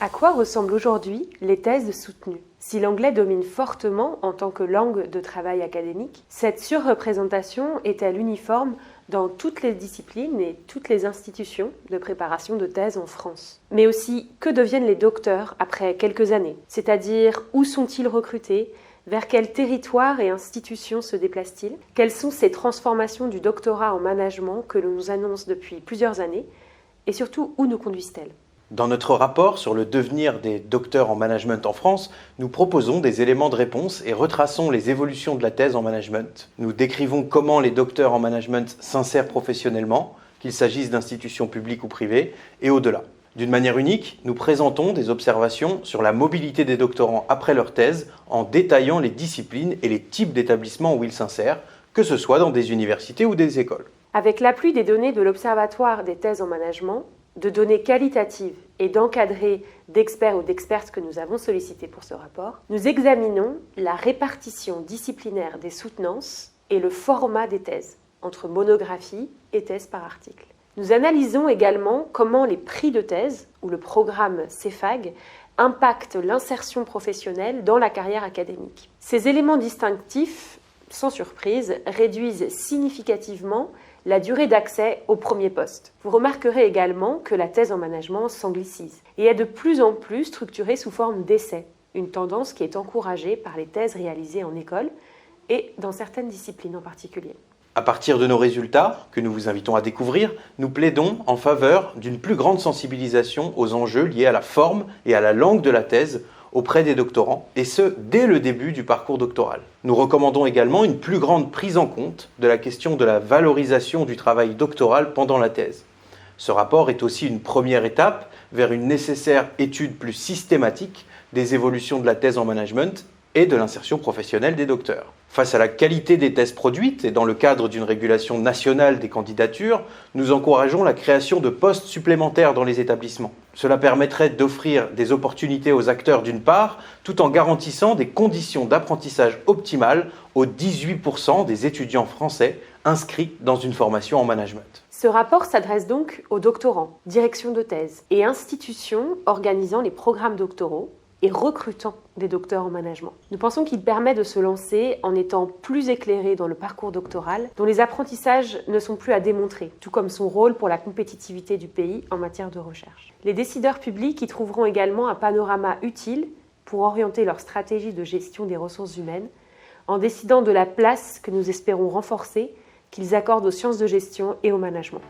À quoi ressemblent aujourd'hui les thèses soutenues? Si l'anglais domine fortement en tant que langue de travail académique, cette surreprésentation est-elle uniforme dans toutes les disciplines et toutes les institutions de préparation de thèse en France? Mais aussi, que deviennent les docteurs après quelques années? C'est-à-dire, où sont-ils recrutés? Vers quel territoire et institutions se déplacent-ils? Quelles sont ces transformations du doctorat en management que l'on nous annonce depuis plusieurs années? Et surtout, où nous conduisent-elles? Dans notre rapport sur le devenir des docteurs en management en France, nous proposons des éléments de réponse et retraçons les évolutions de la thèse en management. Nous décrivons comment les docteurs en management s'insèrent professionnellement, qu'il s'agisse d'institutions publiques ou privées, et au-delà. D'une manière unique, nous présentons des observations sur la mobilité des doctorants après leur thèse en détaillant les disciplines et les types d'établissements où ils s'insèrent, que ce soit dans des universités ou des écoles. Avec l'appui des données de l'Observatoire des thèses en management, de données qualitatives et d'encadrés d'experts ou d'expertes que nous avons sollicités pour ce rapport, nous examinons la répartition disciplinaire des soutenances et le format des thèses, entre monographie et thèse par article. Nous analysons également comment les prix de thèse, ou le programme CEFAG, impactent l'insertion professionnelle dans la carrière académique. Ces éléments distinctifs, sans surprise, réduisent significativement la durée d'accès au premier poste. Vous remarquerez également que la thèse en management s'anglicise et est de plus en plus structurée sous forme d'essai, une tendance qui est encouragée par les thèses réalisées en école et dans certaines disciplines en particulier. À partir de nos résultats, que nous vous invitons à découvrir, nous plaidons en faveur d'une plus grande sensibilisation aux enjeux liés à la forme et à la langue de la thèse auprès des doctorants, et ce, dès le début du parcours doctoral. Nous recommandons également une plus grande prise en compte de la question de la valorisation du travail doctoral pendant la thèse. Ce rapport est aussi une première étape vers une nécessaire étude plus systématique des évolutions de la thèse en management et de l'insertion professionnelle des docteurs. Face à la qualité des thèses produites et dans le cadre d'une régulation nationale des candidatures, nous encourageons la création de postes supplémentaires dans les établissements. Cela permettrait d'offrir des opportunités aux acteurs d'une part, tout en garantissant des conditions d'apprentissage optimales aux 18% des étudiants français inscrits dans une formation en management. Ce rapport s'adresse donc aux doctorants, directions de thèse et institutions organisant les programmes doctoraux et recrutant des docteurs en management. Nous pensons qu'il permet de se lancer en étant plus éclairé dans le parcours doctoral, dont les apprentissages ne sont plus à démontrer, tout comme son rôle pour la compétitivité du pays en matière de recherche. Les décideurs publics y trouveront également un panorama utile pour orienter leur stratégie de gestion des ressources humaines, en décidant de la place que nous espérons renforcer qu'ils accordent aux sciences de gestion et au management.